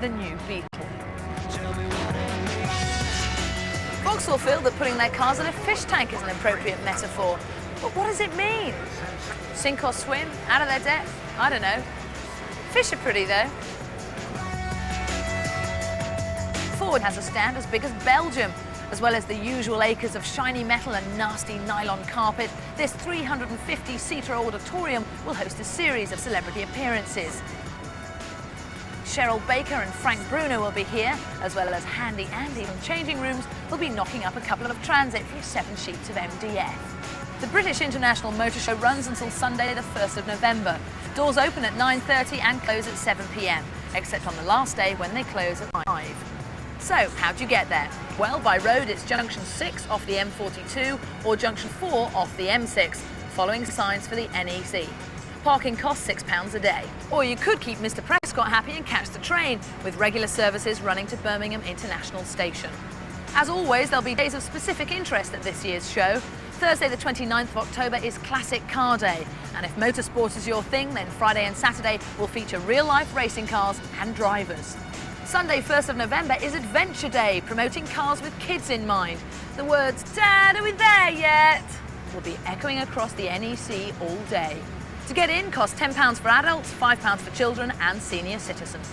the new Beetle. Vauxhall feel that putting their cars in a fish tank is an appropriate metaphor. But what does it mean? Sink or swim? Out of their depth? I don't know. Fish are pretty though. Ford has a stand as big as Belgium. As well as the usual acres of shiny metal and nasty nylon carpet, this 350-seater auditorium will host a series of celebrity appearances. Cheryl Baker and Frank Bruno will be here, as well as Handy Andy from Changing Rooms will be knocking up a couple of Transit for 7 sheets of MDF. The British International Motor Show runs until Sunday the 1st of November. Doors open at 9:30 and close at 7 p.m, except on the last day when they close at 5. So, how'd you get there? Well, by road it's junction 6 off the M42 or junction 4 off the M6, following signs for the NEC. Parking costs £6 a day. Or you could keep Mr Prescott happy and catch the train, with regular services running to Birmingham International Station. As always, there'll be days of specific interest at this year's show. Thursday the 29th of October is Classic Car Day, and if motorsport is your thing, then Friday and Saturday will feature real-life racing cars and drivers. Sunday 1st of November is Adventure Day, promoting cars with kids in mind. The words, "Dad, are we there yet?" will be echoing across the NEC all day. To get in costs £10 for adults, £5 for children and senior citizens.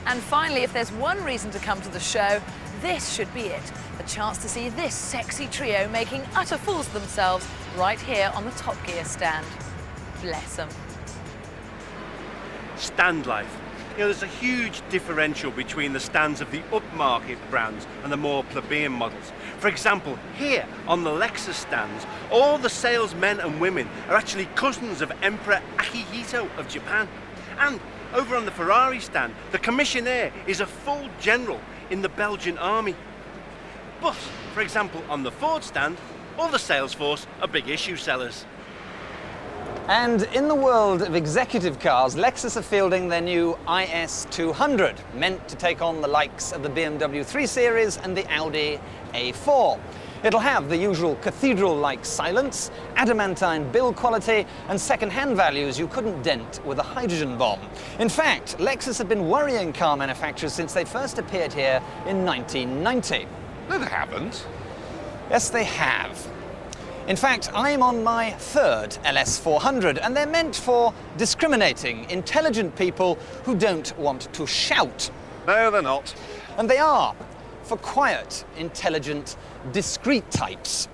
And finally, if there's one reason to come to the show, this should be it. A chance to see this sexy trio making utter fools of themselves right here on the Top Gear stand. Bless them. Stand life. You know, there's a huge differential between the stands of the upmarket brands and the more plebeian models. For example, here on the Lexus stands, all the salesmen and women are actually cousins of Emperor Akihito of Japan. And over on the Ferrari stand, the commissionaire is a full general in the Belgian army. But, for example, on the Ford stand, all the sales force are big issue sellers. And in the world of executive cars, Lexus are fielding their new IS200, meant to take on the likes of the BMW 3 Series and the Audi A4. It'll have the usual cathedral-like silence, adamantine build quality, and second-hand values you couldn't dent with a hydrogen bomb. In fact, Lexus have been worrying car manufacturers since they first appeared here in 1990. No, they haven't. Yes, they have. In fact, I'm on my third LS400, and they're meant for discriminating, intelligent people who don't want to shout. No, they're not. And they are for quiet, intelligent, discreet types.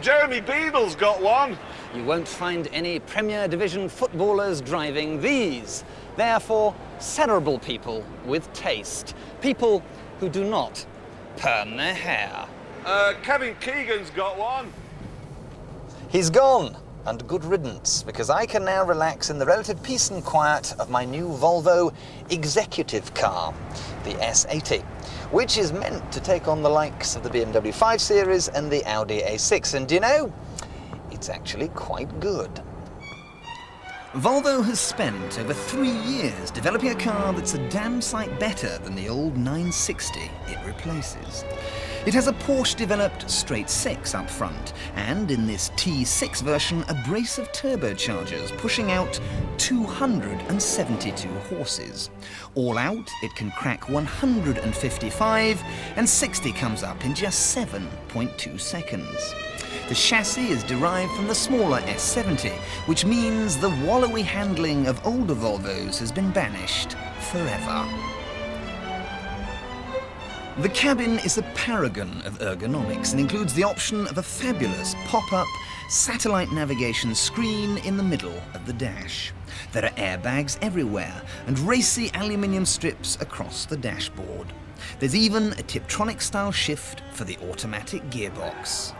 Jeremy Beadle's got one. You won't find any Premier Division footballers driving these. They're for cerebral people with taste. People who do not perm their hair. Kevin Keegan's got one. He's gone, and good riddance, because I can now relax in the relative peace and quiet of my new Volvo executive car, the S80, which is meant to take on the likes of the BMW 5 Series and the Audi A6. And you know, it's actually quite good. Volvo has spent over 3 years developing a car that's a damn sight better than the old 960 it replaces. It has a Porsche-developed straight-six up front, and in this T6 version, a brace of turbochargers pushing out 272 horses. All out, it can crack 155, and 60 comes up in just 7.2 seconds. The chassis is derived from the smaller S70, which means the wallowy handling of older Volvos has been banished forever. The cabin is a paragon of ergonomics and includes the option of a fabulous pop-up satellite navigation screen in the middle of the dash. There are airbags everywhere and racy aluminium strips across the dashboard. There's even a Tiptronic-style shift for the automatic gearbox.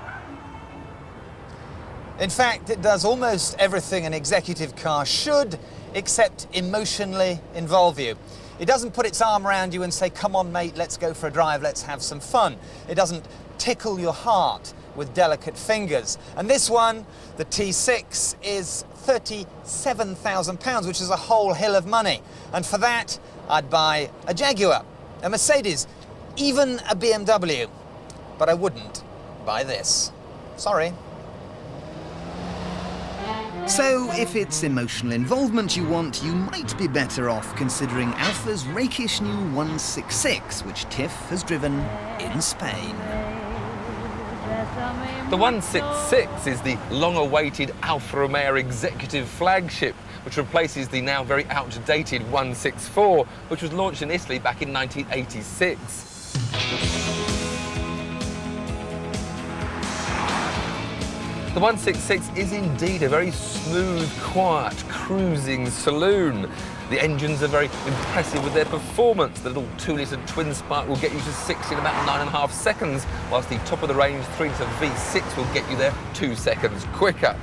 In fact, it does almost everything an executive car should, except emotionally involve you. It doesn't put its arm around you and say, "Come on, mate, let's go for a drive, let's have some fun." It doesn't tickle your heart with delicate fingers. And this one, the T6, is £37,000, which is a whole hill of money. And for that, I'd buy a Jaguar, a Mercedes, even a BMW. But I wouldn't buy this. Sorry. So if it's emotional involvement you want, you might be better off considering Alfa's rakish new 166, which Tiff has driven in Spain. The 166 is the long-awaited Alfa Romeo executive flagship, which replaces the now very outdated 164, which was launched in Italy back in 1986. The 166 is indeed a very smooth, quiet, cruising saloon. The engines are very impressive with their performance. The little 2-litre twin spark will get you to 60 in about 9.5 seconds, whilst the top-of-the-range 3-litre V6 will get you there 2 seconds quicker.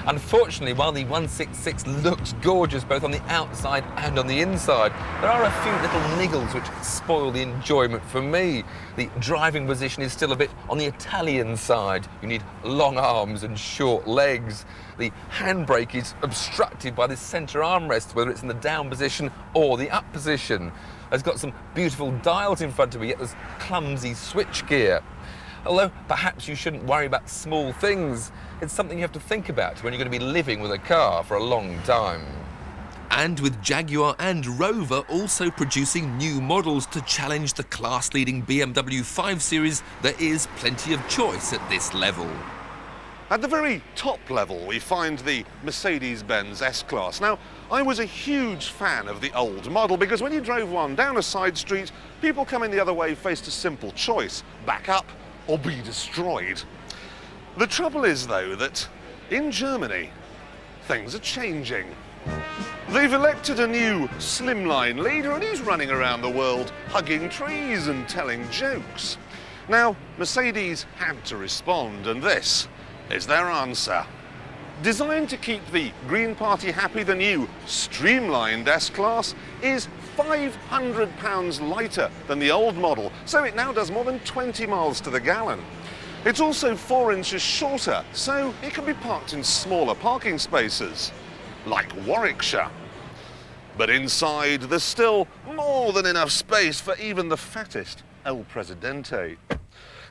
Unfortunately, while the 166 looks gorgeous both on the outside and on the inside, there are a few little niggles which spoil the enjoyment for me. The driving position is still a bit on the Italian side. You need long arms and short legs. The handbrake is obstructed by the centre armrest, whether it's in the down position or the up position. It's got some beautiful dials in front of it, yet there's clumsy switchgear. Although perhaps you shouldn't worry about small things, it's something you have to think about when you're going to be living with a car for a long time. And with Jaguar and Rover also producing new models to challenge the class-leading BMW 5 Series, there is plenty of choice at this level. At the very top level, we find the Mercedes-Benz S-Class. Now, I was a huge fan of the old model because when you drove one down a side street, people coming the other way faced a simple choice: back up or be destroyed. The trouble is, though, that in Germany, things are changing. They've elected a new slimline leader and he's running around the world hugging trees and telling jokes. Now, Mercedes had to respond, and this is their answer. Designed to keep the Green Party happy, the new streamlined S-Class is £500 lighter than the old model, so it now does more than 20 miles to the gallon. It's also 4 inches shorter, so it can be parked in smaller parking spaces, like Warwickshire. But inside, there's still more than enough space for even the fattest El Presidente.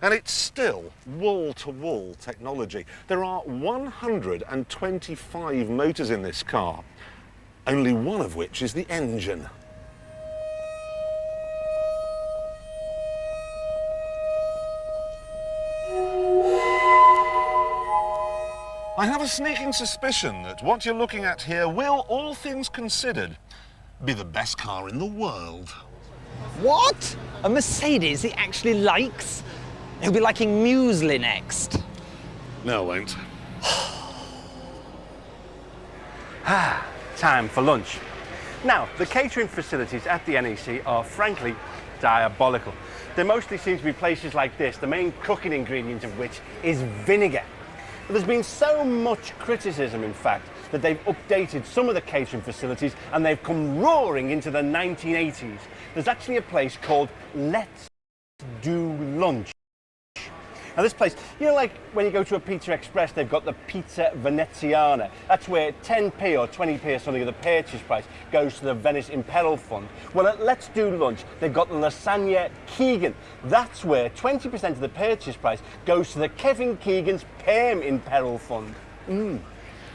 And it's still wall-to-wall technology. There are 125 motors in this car, only one of which is the engine. I have a sneaking suspicion that what you're looking at here will, all things considered, be the best car in the world. What? A Mercedes he actually likes? He'll be liking muesli next. No, I won't. Time for lunch. Now, the catering facilities at the NEC are frankly diabolical. They mostly seem to be places like this, the main cooking ingredient of which is vinegar. But there's been so much criticism, in fact, that they've updated some of the catering facilities and they've come roaring into the 1980s. There's actually a place called Let's Do Lunch. Now this place, you know, like when you go to a Pizza Express, they've got the Pizza Veneziana. That's where 10p or 20p or something of the purchase price goes to the Venice Imperial Fund. Well, at Let's Do Lunch, they've got the Lasagna Keegan. That's where 20% of the purchase price goes to the Kevin Keegan's Perm Imperial Fund.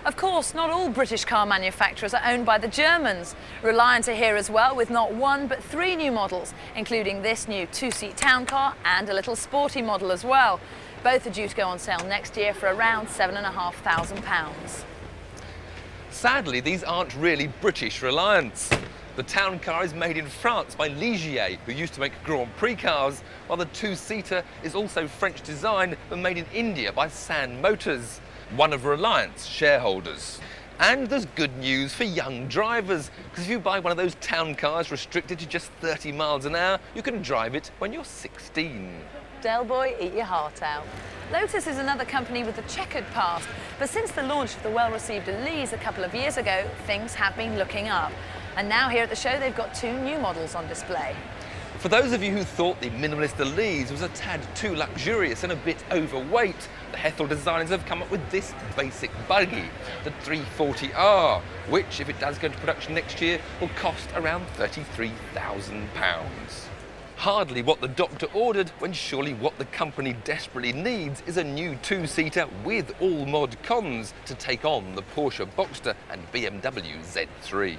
Of course, not all British car manufacturers are owned by the Germans. Reliant are here as well, with not one but 3 new models, including this new 2-seat town car and a little sporty model as well. Both are due to go on sale next year for around £7,500. Sadly, these aren't really British Reliants. The town car is made in France by Ligier, who used to make Grand Prix cars, while the 2-seater is also French designed but made in India by San Motors, one of Reliant's shareholders. And there's good news for young drivers, because if you buy one of those town cars restricted to just 30 miles an hour, you can drive it when you're 16. Del Boy, eat your heart out. Lotus is another company with a checkered past, but since the launch of the well-received Elise a couple of years ago, things have been looking up. And now here at the show, they've got 2 new models on display. For those of you who thought the minimalist Elise was a tad too luxurious and a bit overweight, the Hethel designers have come up with this basic buggy, the 340R, which, if it does go into production next year, will cost around £33,000. Hardly what the doctor ordered, when surely what the company desperately needs is a new two-seater with all mod cons to take on the Porsche Boxster and BMW Z3s.